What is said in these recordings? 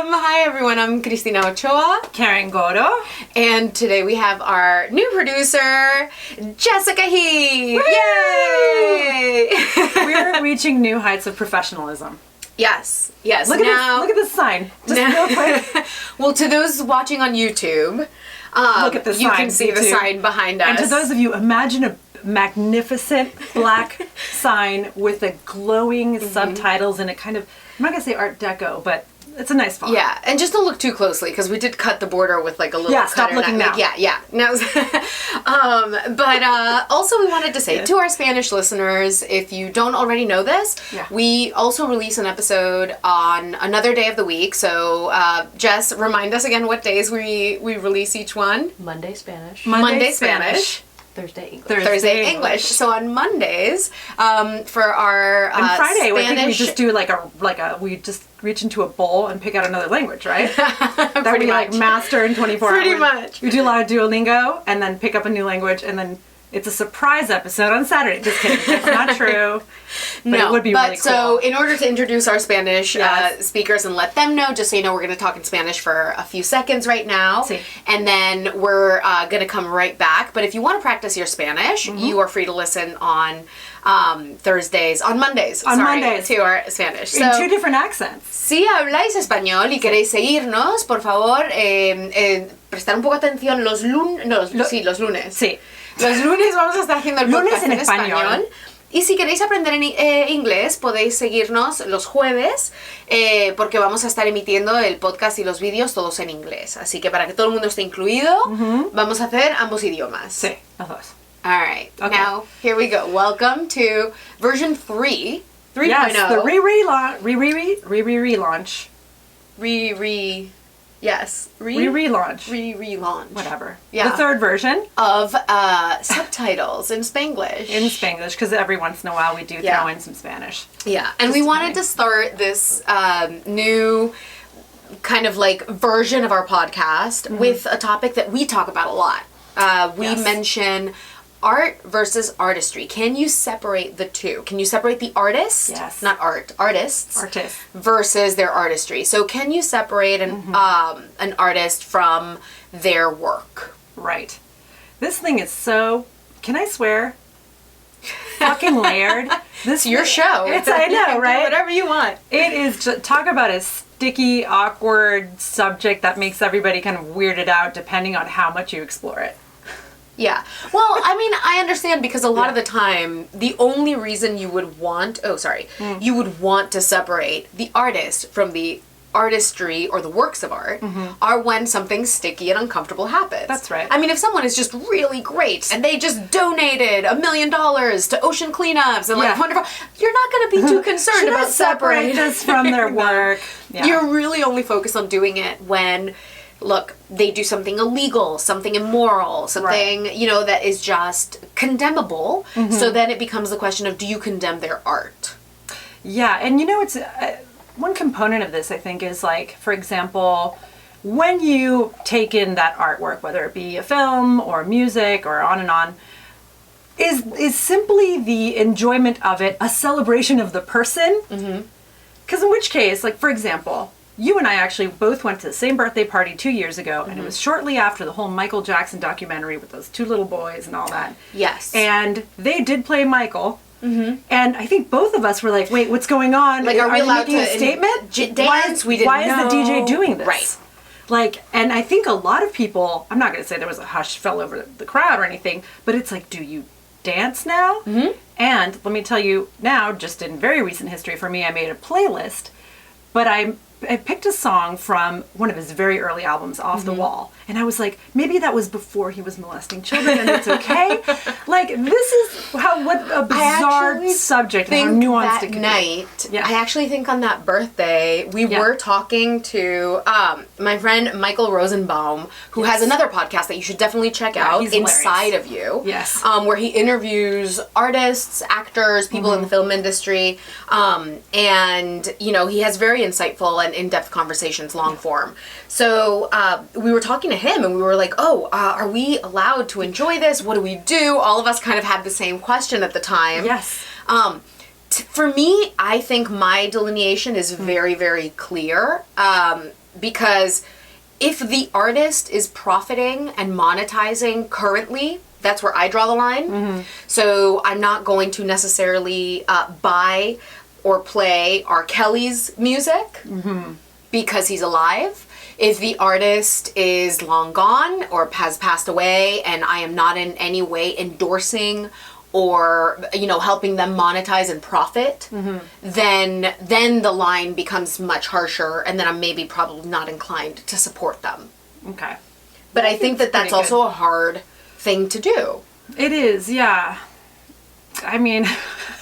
Hi everyone, I'm Christina Ochoa. Karen Goro. And today we have our new producer, Jessica He. Yay! We're reaching new heights of professionalism. Yes. Look at this sign. Just real quick. Well, to those watching on YouTube, look at the sign. You can see the sign behind us. And to those of you, imagine a magnificent black sign with a glowing subtitles and a kind of, I'm not going to say Art Deco, but it's a nice font. Yeah, and just don't look too closely because we did cut the border with like a little stop looking now. No. But also we wanted to say to our Spanish listeners, if you don't already know this, we also release an episode on another day of the week. So Jess, remind us again what days we release each one. Monday Spanish. Monday Spanish. Thursday English. Thursday English. So on Mondays, for our on Friday, Spanish, I think we just do we just reach into a bowl and pick out another language, right? That we like master in 24 hours. Pretty much. We do a lot of Duolingo and then pick up a new language and then it's a surprise episode on Saturday. Just kidding. That's not true. But it would be really cool. So in order to introduce our Spanish speakers and let them know, just so you know, we're going to talk in Spanish for a few seconds right now. Sí. And then we're going to come right back. But if you want to practice your Spanish, you are free to listen on Mondays. To our Spanish. In two different accents. Si habláis español y queréis seguirnos, por favor, prestar un poco atención los lunes. Sí. Los lunes vamos a estar haciendo el podcast en español. Y si queréis aprender inglés, podéis seguirnos los jueves, porque vamos a estar emitiendo el podcast y los vídeos todos en inglés. Así que para que todo el mundo esté incluido, vamos a hacer ambos idiomas. Sí, los dos. All right. Okay. Now, here we go. Welcome to version 3. 3.0. Yes, the relaunch. Relaunch. Whatever. Yeah. The third version of subtitles in Spanglish. In Spanglish, because every once in a while we do throw in some Spanish. Yeah, and we wanted to start this new kind of like version of our podcast with a topic that we talk about a lot. We mention art versus artistry. Can you separate the two? Can you separate the artist? Yes. Not art. Artists. Versus their artistry. So can you separate an artist from their work? Right. This thing is so, can I swear? Fucking layered. This is your show. I know, right? Whatever you want. It is, talk about a sticky, awkward subject that makes everybody kind of weirded out depending on how much you explore it. Yeah. Well, I mean, I understand because a lot of the time, the only reason you would want, you would want to separate the artist from the artistry or the works of art are when something sticky and uncomfortable happens. That's right. I mean, if someone is just really great and they just donated $1 million to ocean cleanups and like wonderful, you're not going to be too concerned about separating this from their work. Yeah. You're really only focused on doing it when, look, they do something illegal, something immoral, something, that is just condemnable. So then it becomes the question of, do you condemn their art? Yeah, and it's one component of this, I think, is like, for example, when you take in that artwork, whether it be a film or music or on and on, is simply the enjoyment of it a celebration of the person? Because in which case, like, for example, you and I actually both went to the same birthday party 2 years ago, and it was shortly after the whole Michael Jackson documentary with those two little boys and all that. Yes. And they did play Michael. And I think both of us were like, wait, what's going on? Like, are we allowed making to a statement? Dance? Why is the DJ doing this? Right. Like, and I think a lot of people, I'm not going to say there was a hush fell over the crowd or anything, but it's like, do you dance now? And let me tell you now, just in very recent history for me, I made a playlist, but I picked a song from one of his very early albums, Off the Wall. And I was like, maybe that was before he was molesting children and it's okay. Like, this is what a bizarre subject and how nuanced it can be. I actually think on that birthday, we were talking to my friend Michael Rosenbaum, who has another podcast that you should definitely check out, Inside of You. Yes. Where he interviews artists, actors, people in the film industry. And, he has very insightful and in-depth conversations, long form. So we were talking to him and we were like, are we allowed to enjoy this? What do we do? All of us kind of had the same question at the time. Yes. For me, I think my delineation is very, very clear. because if the artist is profiting and monetizing currently, that's where I draw the line. So I'm not going to necessarily buy or play R. Kelly's music because he's alive. If the artist is long gone or has passed away and I am not in any way endorsing or, you know, helping them monetize and profit, then the line becomes much harsher, and then I'm maybe probably not inclined to support them. Okay. But I think that that's also a hard thing to do. It is, yeah. I mean...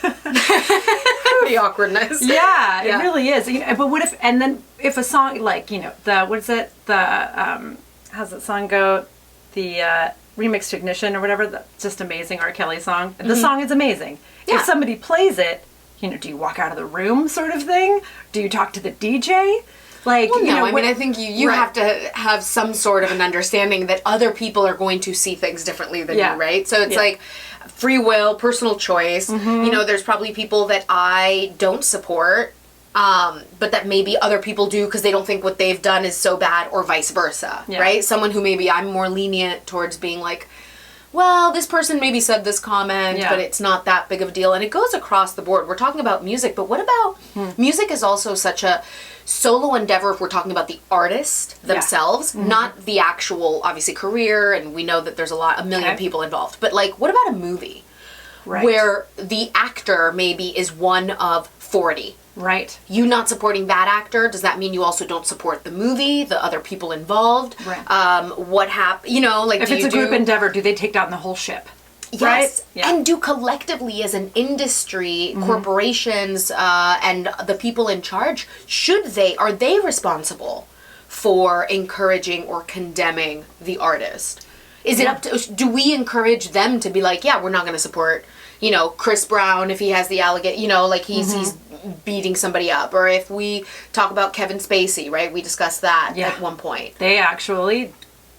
The awkwardness. Yeah, it really is. You know, but what if, and then if a song, like, you know, what is it? How's that song go? The remix to Ignition or whatever, the just amazing R. Kelly song. The song is amazing. If somebody plays it, you know, do you walk out of the room sort of thing? Do you talk to the DJ? Like, well, no, you know, I mean, I think you have to have some sort of an understanding that other people are going to see things differently than you, right? So it's like free will, personal choice. You know, there's probably people that I don't support, but that maybe other people do because they don't think what they've done is so bad, or vice versa, right? Someone who maybe I'm more lenient towards being like, well, this person maybe said this comment, but it's not that big of a deal. And it goes across the board. We're talking about music, but what about music is also such a solo endeavor if we're talking about the artist themselves, not the actual, obviously, career. And we know that there's a million people involved. But, like, what about a movie where the actor maybe is one of 40? Right. You not supporting that actor, does that mean you also don't support the movie, the other people involved? Right. What happened, you know, like, if it's a group endeavor, do they take down the whole ship? Yes. Right? Yeah. And do collectively as an industry, corporations, and the people in charge, are they responsible for encouraging or condemning the artist? Is it up to, do we encourage them to be like, yeah, we're not going to support, you know, Chris Brown if he has the allegation, you know, like he's beating somebody up, or if we talk about Kevin Spacey, right? We discussed that at one point. They actually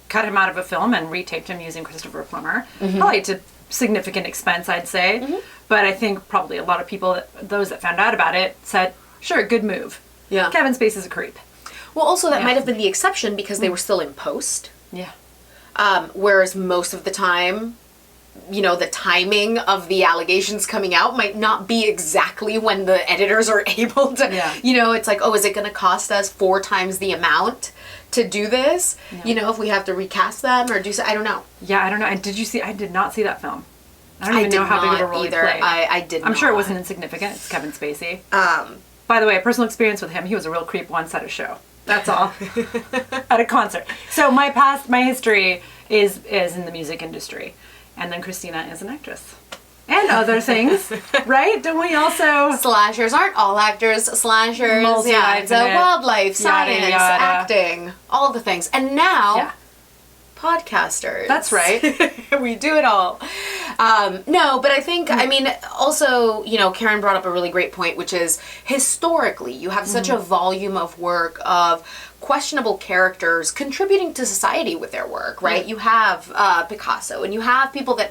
cut him out of a film and retaped him using Christopher Plummer, probably to significant expense, I'd say. But I think probably a lot of people, those that found out about it, said, sure, good move. Yeah. Kevin Spacey's a creep. Well, also that might have been the exception because they were still in post. Yeah. Whereas most of the time, you know, the timing of the allegations coming out might not be exactly when the editors are able to, you know, it's like, oh, is it going to cost us 4 times the amount to do this? You know, if we have to recast them or do so, I don't know. Yeah, I don't know. And did you see, I did not see that film. I don't even know how big of a role he played. I did not. I'm sure it wasn't insignificant. It's Kevin Spacey. By the way, personal experience with him, he was a real creep once at a show. That's all. At a concert. So my history is in the music industry. And then Christina is an actress. And other things, right? Don't we also... Slashers aren't all actors. Slashers, it's wildlife, science, acting, all the things. And now, podcasters. That's right. We do it all. No, but I think, I mean, also, you know, Karen brought up a really great point, which is historically, you have such a volume of work of questionable characters contributing to society with their work, right? You have Picasso, and you have people that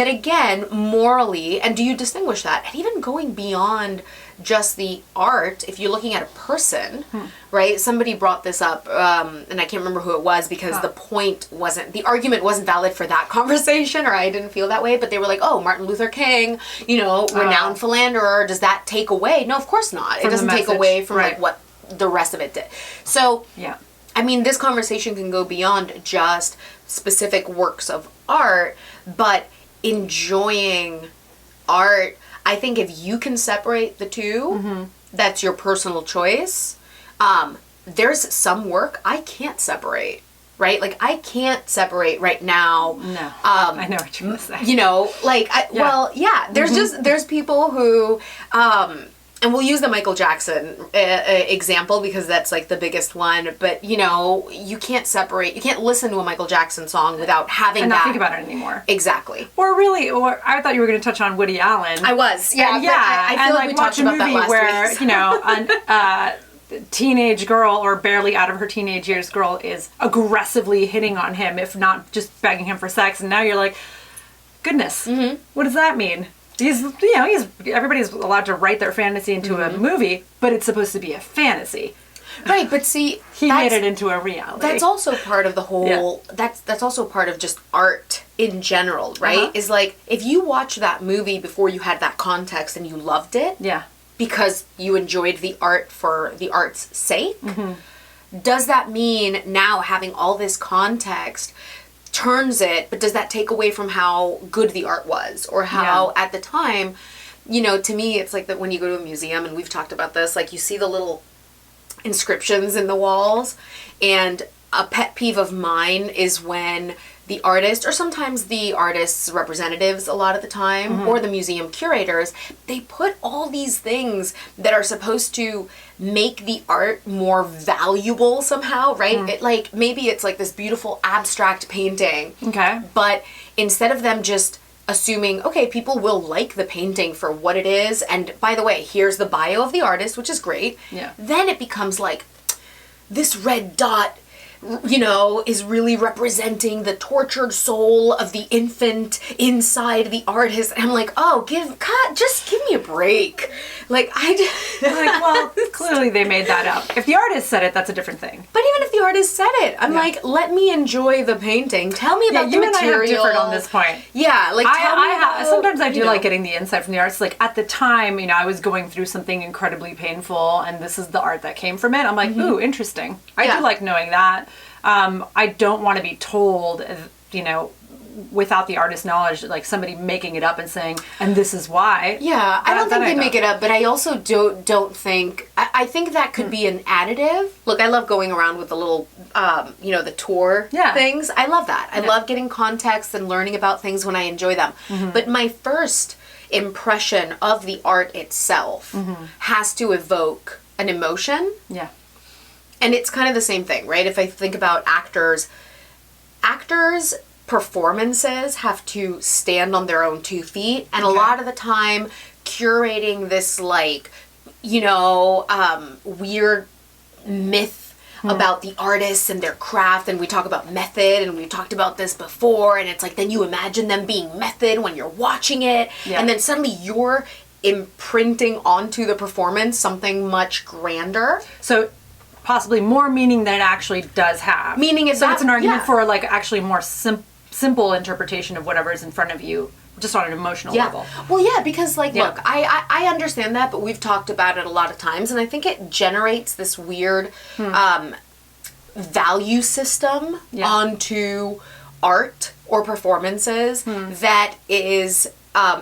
again, morally, and do you distinguish that? And even going beyond just the art, if you're looking at a person, right? Somebody brought this up, and I can't remember who it was because the argument wasn't valid for that conversation, or I didn't feel that way, but they were like, oh, Martin Luther King, you know, renowned philanderer, does that take away? No, of course not. It doesn't take away from like what the rest of it did. So, I mean, this conversation can go beyond just specific works of art, but enjoying art, I think if you can separate the two, that's your personal choice. There's some work I can't separate, right? Like, I can't separate right now. No. I know what you're going to say. You know, like, there's people who, and we'll use the Michael Jackson example because that's like the biggest one. But, you know, you can't listen to a Michael Jackson song without having and not think about it anymore. Exactly. Or I thought you were going to touch on Woody Allen. I was. Yeah. I feel like we talked about that last where, week. You know, a teenage girl or barely out of her teenage years girl is aggressively hitting on him, if not just begging him for sex. And now you're like, goodness, what does that mean? Everybody's allowed to write their fantasy into a movie, but it's supposed to be a fantasy. Right, but see, he made it into a reality. That's also part of the whole. That's also part of just art in general, right? Is like if you watch that movie before you had that context and you loved it, because you enjoyed the art for the art's sake. Does that mean now having all this context turns it, but does that take away from how good the art was or how at the time, you know, to me it's like that when you go to a museum, and we've talked about this, like you see the little inscriptions in the walls, and a pet peeve of mine is when the artist, or sometimes the artist's representatives a lot of the time, or the museum curators, they put all these things that are supposed to make the art more valuable somehow, right? It like, maybe it's like this beautiful abstract painting. Okay. But instead of them just assuming, okay, people will like the painting for what it is, and by the way, here's the bio of the artist, which is great. Yeah. Then it becomes like, this red dot, you know, is really representing the tortured soul of the infant inside the artist. And I'm like, oh, just give me a break. Like, well, clearly they made that up. If the artist said it, that's a different thing. But even if the artist said it, I'm like, let me enjoy the painting. Tell me about the material. You and I are different on this point. Yeah, like sometimes I do like getting the insight from the artist. Like at the time, you know, I was going through something incredibly painful, and this is the art that came from it. I'm like, ooh, interesting. I do like knowing that. I don't want to be told, you know, without the artist's knowledge, like somebody making it up and saying, and this is why. Yeah, I don't think they make it up, but I also don't think, I think that could be an additive. Look, I love going around with the little, you know, the tour things. I love that. I love getting context and learning about things when I enjoy them. But my first impression of the art itself has to evoke an emotion. Yeah. And it's kind of the same thing, right? If I think about actors' performances have to stand on their own 2 feet. And a lot of the time, curating this, like, you know, weird myth about the artists and their craft. And we talk about method, and we talked about this before. And it's like, then you imagine them being method when you're watching it. Yeah. And then suddenly you're imprinting onto the performance something much grander. So possibly more meaning than it actually does have. Meaning is so it's an argument for like actually more simple interpretation of whatever is in front of you, just on an emotional level. Well, yeah, because like, look, I understand that, but we've talked about it a lot of times, and I think it generates this weird value system onto art or performances that is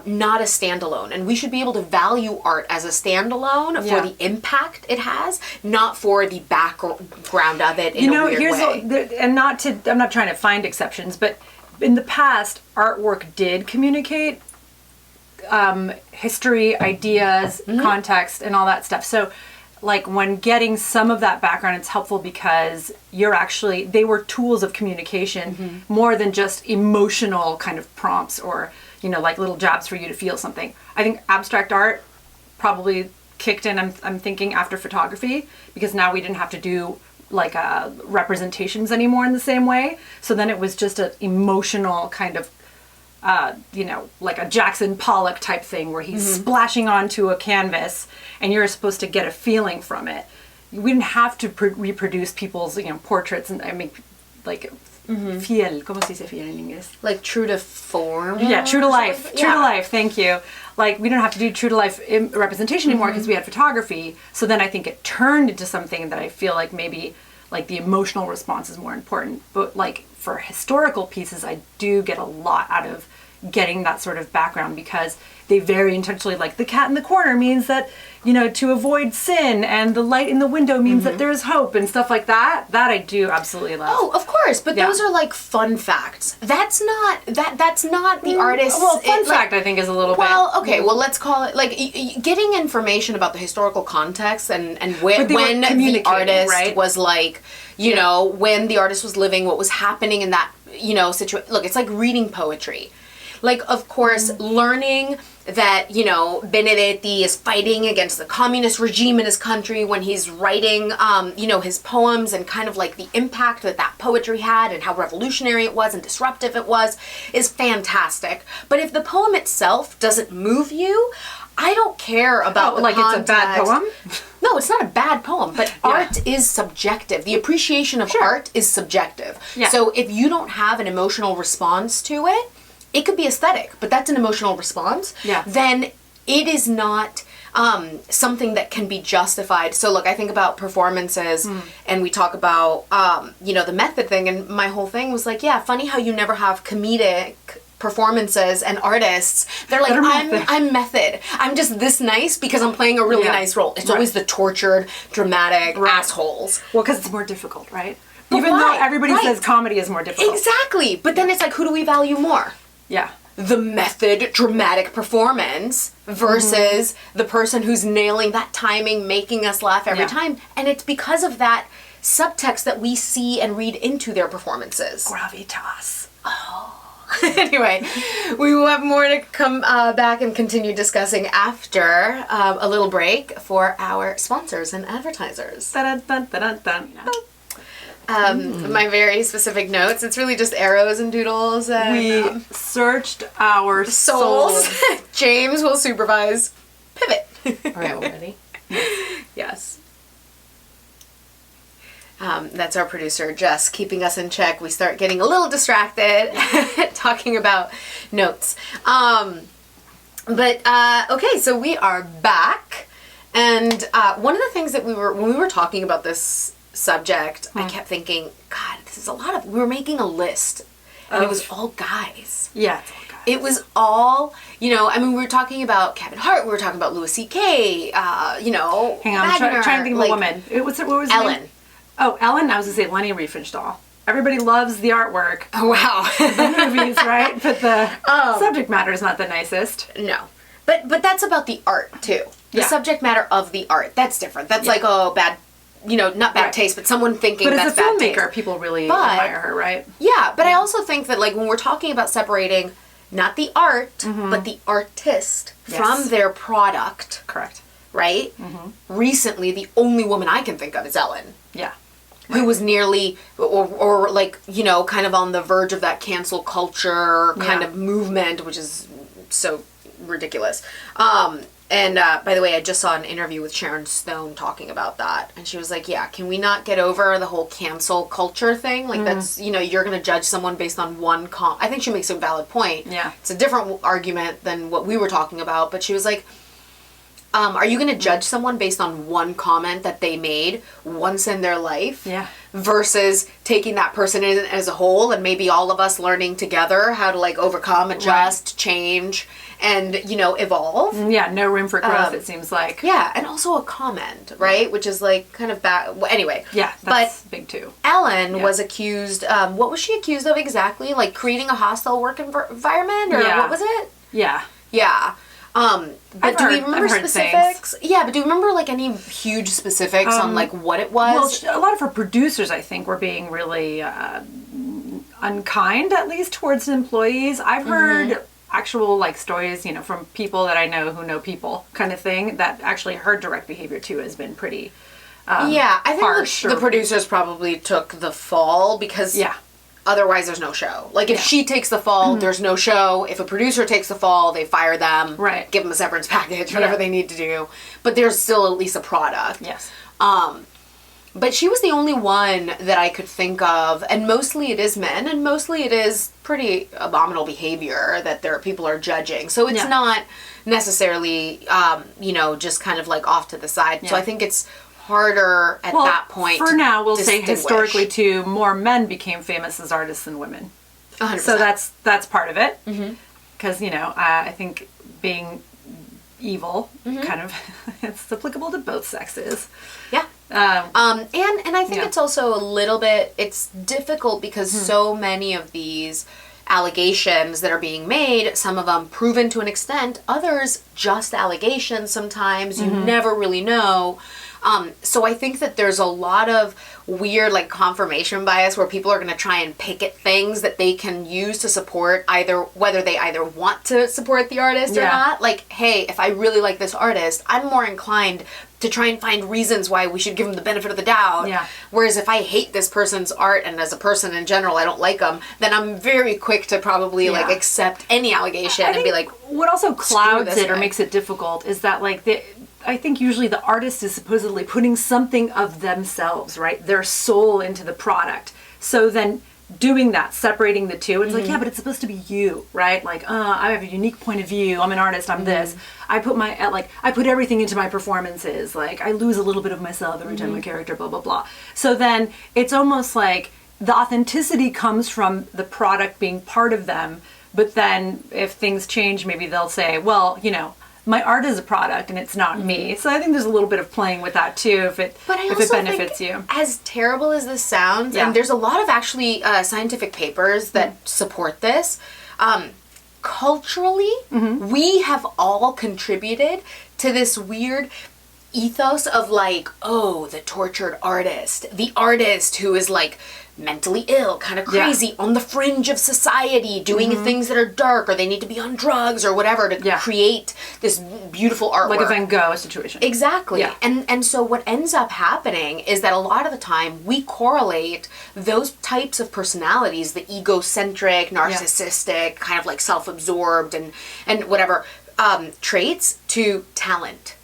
not a standalone, and we should be able to value art as a standalone for the impact it has, not for the background of it in a weird way. I'm not trying to find exceptions, but in the past, artwork did communicate history, ideas, context, and all that stuff. So, like, when getting some of that background, it's helpful because they were tools of communication more than just emotional kind of prompts or, you know, like little jobs for you to feel something. I think abstract art probably kicked in, I'm thinking, after photography, because now we didn't have to do like representations anymore in the same way. So then it was just an emotional kind of, you know, like a Jackson Pollock type thing where he's splashing onto a canvas and you're supposed to get a feeling from it. We didn't have to reproduce people's, you know, portraits, and I mean, like, fiel, ¿cómo se dice fiel en inglés? Like true to form? Yeah, true to life. True to life, thank you. Like, we don't have to do true to life representation anymore because we had photography. So then I think it turned into something that I feel like maybe like the emotional response is more important. But like for historical pieces, I do get a lot out of getting that sort of background because they very intentionally, like the cat in the corner means that, you know, to avoid sin, and the light in the window means that there's hope and stuff like that. That I do absolutely love. Oh, of course, but those are like fun facts. That's not the artist. Well, fun fact I think is a little bit. Well, okay, well let's call it like getting information about the historical context and when the artist was like, you know, when the artist was living, what was happening in that, you know, situation. Look, it's like reading poetry. Like, of course, learning that, you know, Benedetti is fighting against the communist regime in his country when he's writing, you know, his poems, and kind of like the impact that poetry had and how revolutionary it was and disruptive it was is fantastic. But if the poem itself doesn't move you, I don't care about the like context. It's a bad poem? No, it's not a bad poem, but art is subjective. The appreciation of art is subjective. Yeah. So if you don't have an emotional response to it, it could be aesthetic, but that's an emotional response. Yeah. Then it is not something that can be justified. So look, I think about performances and we talk about, the method thing, and my whole thing was like, yeah, funny how you never have comedic performances and artists. They're like, I'm method. I'm just this nice because I'm playing a really nice role. It's always the tortured, dramatic assholes. Well, because it's more difficult, right? But Even though everybody says comedy is more difficult. Exactly. But then it's like, who do we value more? Yeah. The method, dramatic performance versus the person who's nailing that timing, making us laugh every time. And it's because of that subtext that we see and read into their performances. Gravitas. Anyway, we will have more to come back and continue discussing after a little break for our sponsors and advertisers. Dun, dun, dun, dun, dun. My very specific notes, it's really just arrows and doodles. And, we searched our souls. James will supervise pivot. All right, ready? Yes. That's our producer, Jess, keeping us in check. We start getting a little distracted talking about notes. Okay, so we are back. And one of the things that when we were talking about this subject, I kept thinking, God, this is we were making a list. And it was all guys. Yeah, it's all guys. It was all, we were talking about Kevin Hart, we were talking about Louis C.K., Hang on, I'm trying to think of a woman. What was Ellen. Name? Oh, Ellen, I was going to say Lenny Riefenstahl. Everybody loves the artwork. Oh, wow. The movies, right? But the subject matter is not the nicest. No. But that's about the art, too. The subject matter of the art. That's different. That's like, bad, not bad taste, but someone thinking that's bad taste. But as a filmmaker, people really admire her, right? Yeah, but I also think that, when we're talking about separating not the art, but the artist from their product. Correct. Right? Recently, the only woman I can think of is Ellen. Yeah. Who was nearly, or kind of on the verge of that cancel culture kind of movement, which is so ridiculous. And by the way, I just saw an interview with Sharon Stone talking about that. And she was like, yeah, can we not get over the whole cancel culture thing? That's, you're going to judge someone based on one I think she makes a valid point. Yeah. It's a different argument than what we were talking about. But she was like, are you going to judge someone based on one comment that they made once in their life? Yeah. Versus taking that person in as a whole and maybe all of us learning together how to overcome, adjust, change, and, evolve. Yeah, no room for growth, it seems like. Yeah, and also a comment, right? Which is kind of bad. Well, anyway. Yeah, that's big too. Ellen was accused, what was she accused of exactly? Creating a hostile work environment? Or what was it? Yeah. Yeah. But do we remember specifics? Yeah, but do you remember any huge specifics on what it was? Well, a lot of her producers, I think, were being really unkind, at least towards employees. I've heard actual stories, from people that I know who know people, kind of thing. That actually her direct behavior too has been pretty. I think harsh the producers probably took the fall because. Yeah. Otherwise, there's no show. If she takes the fall, there's no show. If a producer takes the fall, they fire them. Right. Give them a severance package, whatever they need to do. But there's still at least a product. Yes. But she was the only one that I could think of, and mostly it is men, and mostly it is pretty abominable behavior that people are judging. So it's not necessarily, just kind of off to the side. Yeah. So I think it's harder at that point. For now, we'll say historically too, more men became famous as artists than women. 100%. So that's part of it. Because I think being evil kind of it's applicable to both sexes. Yeah. And I think it's also a little bit it's difficult because so many of these allegations that are being made, some of them proven to an extent, others just allegations sometimes, you never really know. So I think that there's a lot of weird confirmation bias where people are going to try and pick at things that they can use to support whether they want to support the artist or not. Hey, if I really like this artist, I'm more inclined to try and find reasons why we should give them the benefit of the doubt. Yeah. Whereas if I hate this person's art and as a person in general I don't like them, then I'm very quick to probably accept any allegation and be like, what also clouds it or makes it difficult is that I think usually the artist is supposedly putting something of themselves, right? Their soul into the product. So then doing that, separating the two, it's like, yeah, but it's supposed to be you, right? Like, I have a unique point of view. I'm an artist. I'm this. I put everything into my performances. Like, I lose a little bit of myself every time I'm a character, blah, blah, blah. So then it's almost like the authenticity comes from the product being part of them. But then if things change, maybe they'll say, well, you know, my art is a product and it's not me. So I think there's a little bit of playing with that too, if it benefits you. As terrible as this sounds, and there's a lot of actually scientific papers that support this, culturally, we have all contributed to this weird ethos of like, oh, the tortured artist, the artist who is like mentally ill, kind of crazy, on the fringe of society, doing things that are dark, or they need to be on drugs or whatever to create this beautiful artwork. Like a Van Gogh situation. Exactly. Yeah. And so what ends up happening is that a lot of the time we correlate those types of personalities, the egocentric, narcissistic, kind of like self-absorbed and whatever, traits, to talent.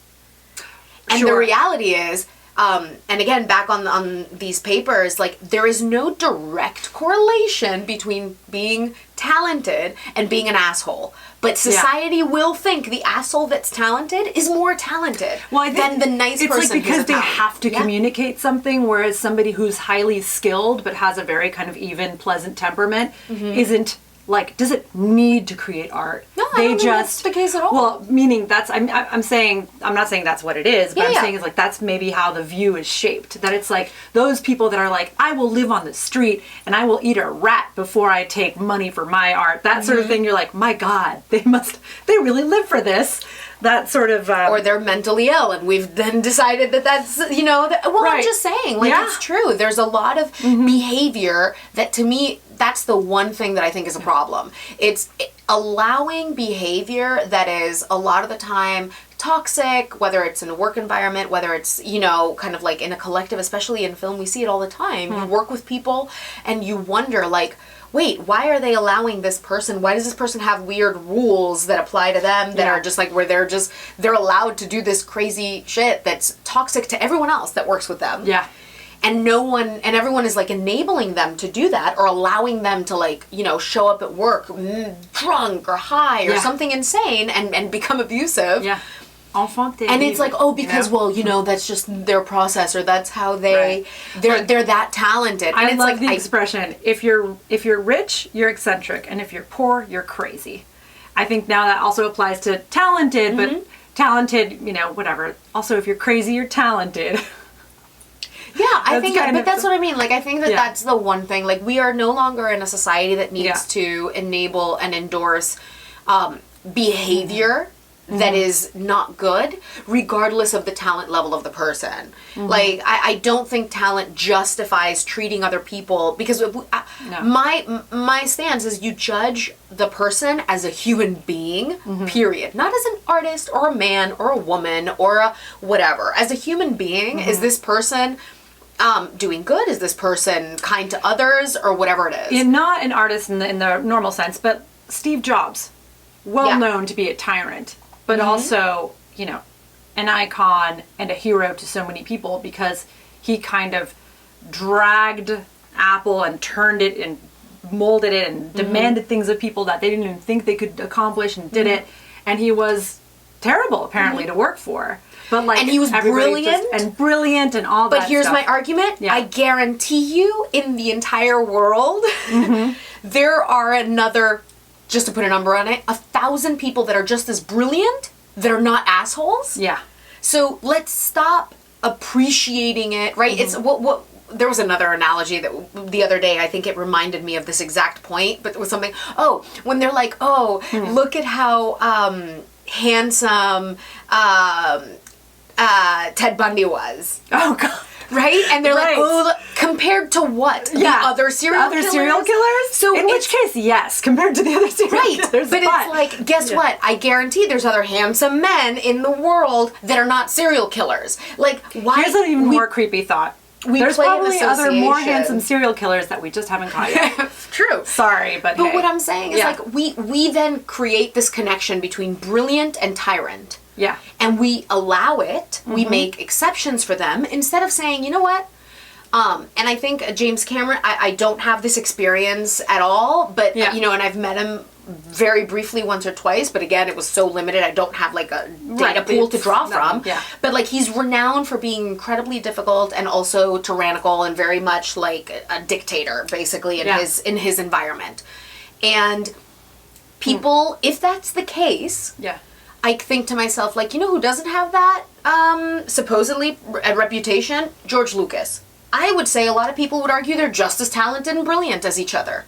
And the reality is, and again, back on these papers, like, there is no direct correlation between being talented and being an asshole. But society will think the asshole that's talented is more talented than the nice person. It's like because they have to communicate something, whereas somebody who's highly skilled but has a very kind of even, pleasant temperament isn't. Like, does it need to create art? No, I don't think that's the case at all. Well, meaning I'm not saying that's what it is, but I'm saying is like that's maybe how the view is shaped. That it's like those people that are like, I will live on the street and I will eat a rat before I take money for my art. That sort of thing. You're like, my God, they really live for this. That sort of... or they're mentally ill, and we've then decided that you know... I'm just saying, like, it's true. There's a lot of behavior that, to me, that's the one thing that I think is a problem. It's allowing behavior that is, a lot of the time, toxic, whether it's in a work environment, whether it's, you know, kind of like in a collective, especially in film, we see it all the time. You work with people, and you wonder, like... wait, why are they allowing this person? Why does this person have weird rules that apply to them that are just like where they're allowed to do this crazy shit that's toxic to everyone else that works with them? Yeah. And everyone is like enabling them to do that, or allowing them to, like, you know, show up at work drunk or high or something insane and become abusive. Yeah. And it's like, oh, because, well, you know, that's just their process, or that's how they're that talented. And I love the expression, if you're rich, you're eccentric, and if you're poor, you're crazy. I think now that also applies to talented, but talented, you know, whatever. Also, if you're crazy, you're talented. Yeah, I think, but that's what I mean. Like, I think that that's the one thing. Like, we are no longer in a society that needs to enable and endorse behavior that is not good, regardless of the talent level of the person. Like, I don't think talent justifies treating other people, because my stance is you judge the person as a human being, period. Not as an artist or a man or a woman or a whatever. As a human being, is this person doing good? Is this person kind to others, or whatever it is? Yeah, not an artist in the normal sense, but Steve Jobs, well known to be a tyrant, but also, you know, an icon and a hero to so many people, because he kind of dragged Apple and turned it and molded it and demanded things of people that they didn't even think they could accomplish, and did it. And he was terrible, apparently, to work for. But like, and he was brilliant and all that. But here's stuff. my argument. Yeah. I guarantee you, in the entire world, there are another, just to put a number on it, 1,000 people that are just as brilliant, that are not assholes. Yeah. So let's stop appreciating it, right? It's what there was another analogy that the other day, I think it reminded me of this exact point, but it was something, when they're like, look at how handsome Ted Bundy was. Oh, God. Right? And they're like, oh, compared to what? The other serial killers? So in which case, yes, compared to the other serial killers. But it's like, guess what? I guarantee there's other handsome men in the world that are not serial killers. Like, why? Here's an even more creepy thought. There's probably other more handsome serial killers that we just haven't caught yet. True. Sorry, but hey. What I'm saying is, like, we then create this connection between brilliant and tyrant. Yeah. And we allow it. We make exceptions for them instead of saying, you know what? And I think James Cameron, I don't have this experience at all, but, you know, and I've met him very briefly once or twice, but again, it was so limited. I don't have like a data pool to draw from. Yeah. But like, he's renowned for being incredibly difficult and also tyrannical and very much like a dictator, basically, in his environment. And people, if that's the case, I think to myself, like, you know who doesn't have that, supposedly, a reputation? George Lucas. I would say a lot of people would argue they're just as talented and brilliant as each other.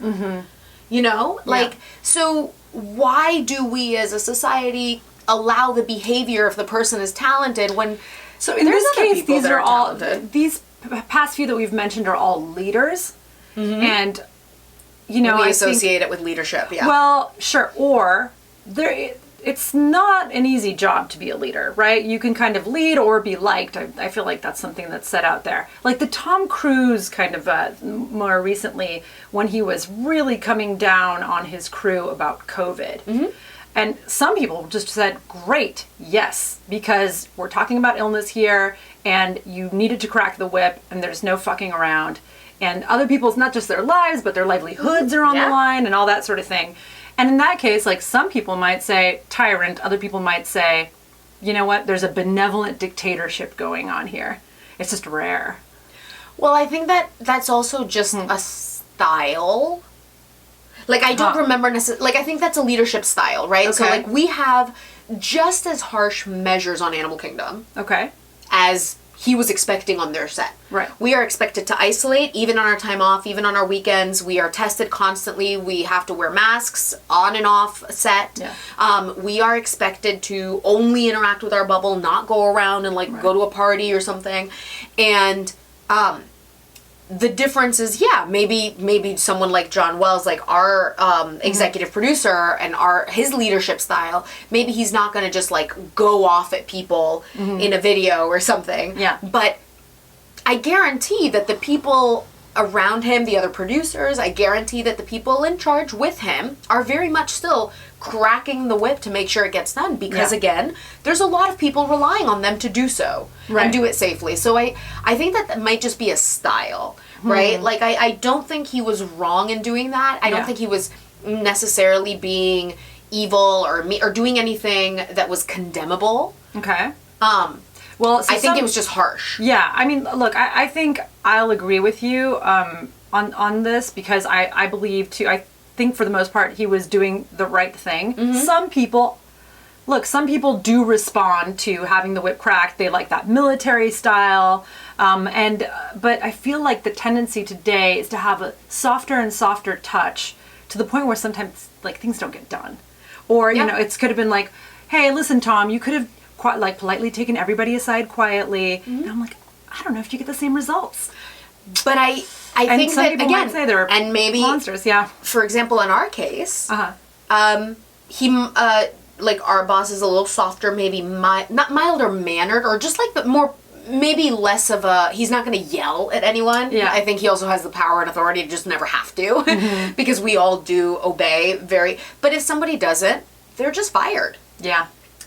You know? Like, so why do we as a society allow the behavior if the person is talented when so in this case, these are all, these past few that we've mentioned are all leaders. And, you know, we associate it with leadership, Well, sure. Or it's not an easy job to be a leader, right? You can kind of lead or be liked. I feel like that's something that's set out there. Like the Tom Cruise kind of more recently when he was really coming down on his crew about COVID. And some people just said, great, yes, because we're talking about illness here and you needed to crack the whip and there's no fucking around. And other people's, not just their lives, but their livelihoods are on the line and all that sort of thing. And in that case, like some people might say tyrant, other people might say, you know what, there's a benevolent dictatorship going on here. It's just rare. Well, I think that's also just a style. Like, I don't remember necessarily, like, I think that's a leadership style, right? So, like, we have just as harsh measures on Animal Kingdom. As he was expecting on their set. Right. We are expected to isolate, even on our time off, even on our weekends. We are tested constantly. We have to wear masks on and off set. We are expected to only interact with our bubble, not go around and like go to a party or something. And the difference is, maybe someone like John Wells, like our executive producer and his leadership style, maybe he's not going to just like go off at people in a video or something. But I guarantee that the people around him, the other producers, I guarantee that the people in charge with him are very much still cracking the whip to make sure it gets done because again, there's a lot of people relying on them to do so and do it safely. So I think that might just be a style, right? Like I don't think he was wrong in doing that. I don't think he was necessarily being evil or doing anything that was condemnable. Well, so I think it was just harsh. Yeah, I mean, look, I think I'll agree with you on this because I believe too. I think for the most part he was doing the right thing. Some people do respond to having the whip cracked. They like that military style, but I feel like the tendency today is to have a softer and softer touch to the point where sometimes like things don't get done, or you know, it could have been like, hey, listen, Tom, you could have like politely taken everybody aside quietly. And I'm like, I don't know if you get the same results. But I think some that people again, might say they're and maybe monsters. For example, in our case, he like our boss is a little softer, maybe not milder mannered, or just like but more. Maybe less of a, he's not going to yell at anyone. I think he also has the power and authority to just never have to because we all do obey but if somebody doesn't, they're just fired.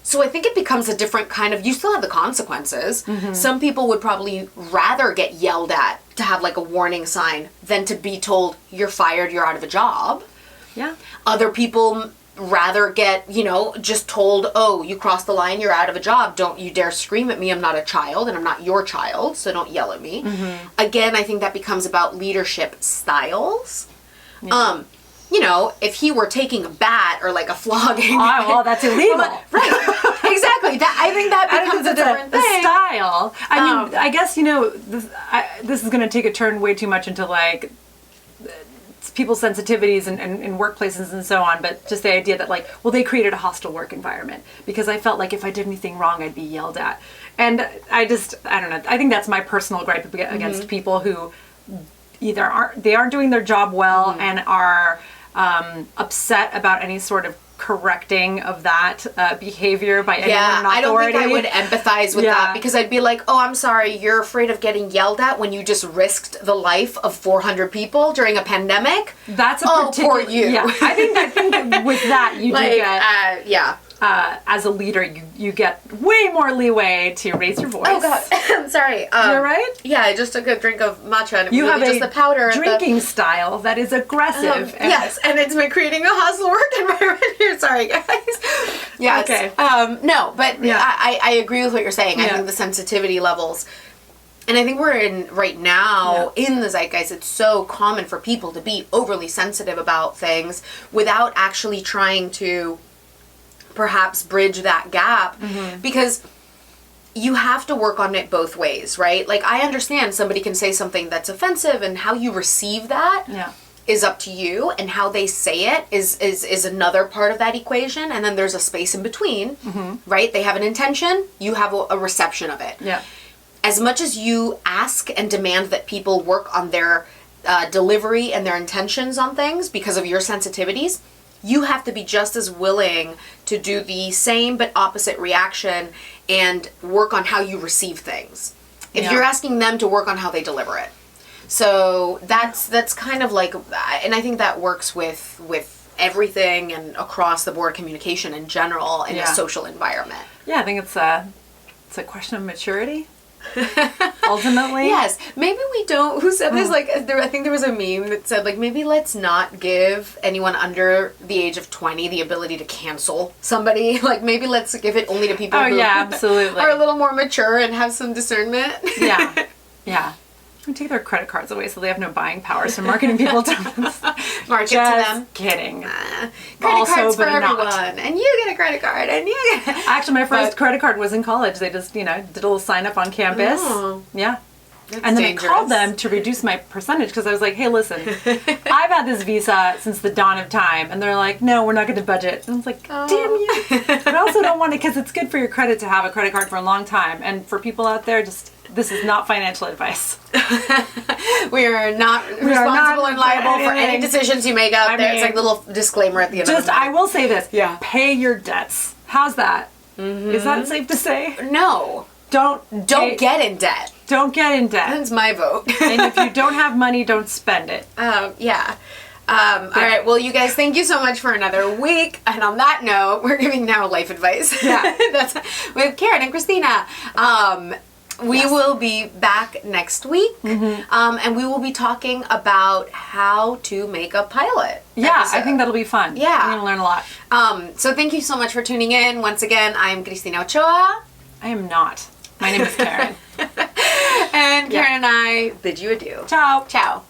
So I think it becomes a different kind of, you still have the consequences. Some people would probably rather get yelled at to have like a warning sign than to be told you're fired, you're out of a job. Other people rather get, you know, just told, oh, you crossed the line, you're out of a job. Don't you dare scream at me. I'm not a child and I'm not your child, so don't yell at me. Again, I think that becomes about leadership styles. You know, if he were taking a bat or like a flogging. Well, that's illegal. Exactly. I think that becomes a different thing. The style. I mean, I guess, you know, this is going to take a turn way too much into like people's sensitivities and workplaces and so on, but just the idea that like, well, they created a hostile work environment because I felt like if I did anything wrong, I'd be yelled at. And I don't know. I think that's my personal gripe against people who either aren't doing their job well and are upset about any sort of correcting of that behavior by anyone in authority. I don't think I would empathize with that because I'd be like, oh, I'm sorry, you're afraid of getting yelled at when you just risked the life of 400 people during a pandemic? That's a poor you. I think with that you like, do get as a leader, you get way more leeway to raise your voice. Oh God, I'm sorry. You're right. Yeah, I just took a drink of matcha and it You was have just a the powder. drinking style that is aggressive. Yes, and it's been creating a hostile work environment here. Sorry, guys. Yes. Okay. No, but Yeah. I agree with what you're saying. I Yeah. think the sensitivity levels. And I think we're in right now in the zeitgeist, it's so common for people to be overly sensitive about things without actually trying to perhaps bridge that gap because you have to work on it both ways, right? Like I understand somebody can say something that's offensive and how you receive that is up to you, and how they say it is another part of that equation, and then there's a space in between, right? They have an intention, you have a reception of it. Yeah. As much as you ask and demand that people work on their delivery and their intentions on things because of your sensitivities, you have to be just as willing to do the same but opposite reaction and work on how you receive things. If you're asking them to work on how they deliver it. So that's kind of like, and I think that works with everything and across the board communication in general in a social environment. Yeah, I think it's a question of maturity. Ultimately. Yes. Maybe we don't. Who said this? Like, I think there was a meme that said, like, maybe let's not give anyone under the age of 20 the ability to cancel somebody. Like, maybe let's give it only to people who absolutely. are a little more mature and have some discernment. Yeah. Yeah. We take their credit cards away so they have no buying power. So marketing people to market to them. Kidding. Credit cards for everyone, and you get a credit card, and you get. Actually, my first credit card was in college. They just did a little sign up on campus. Oh, yeah. That's and then dangerous. I called them to reduce my percentage because I was like, hey, listen, I've had this visa since the dawn of time. And they're like, no, we're not going to budget. And I was like, damn you. But I also don't want it because it's good for your credit to have a credit card for a long time. And for people out there, this is not financial advice. We are not responsible and liable for any decisions you make out there. It's like a little disclaimer at the end of the I will say this. Yeah. Pay your debts. How's that? Is that safe to say? No. Don't get in debt. Don't get in debt. That's my vote. And if you don't have money, don't spend it. Yeah. All right. Well, you guys, thank you so much for another week. And on that note, we're giving now life advice. Yeah. That's with Karen and Christina. We will be back next week, and we will be talking about how to make a pilot. Yeah, episode. I think that'll be fun. Yeah. I'm going to learn a lot. So thank you so much for tuning in. Once again, I'm Christina Ochoa. I am not. My name is Karen. And Karen and I bid you adieu. Ciao. Ciao.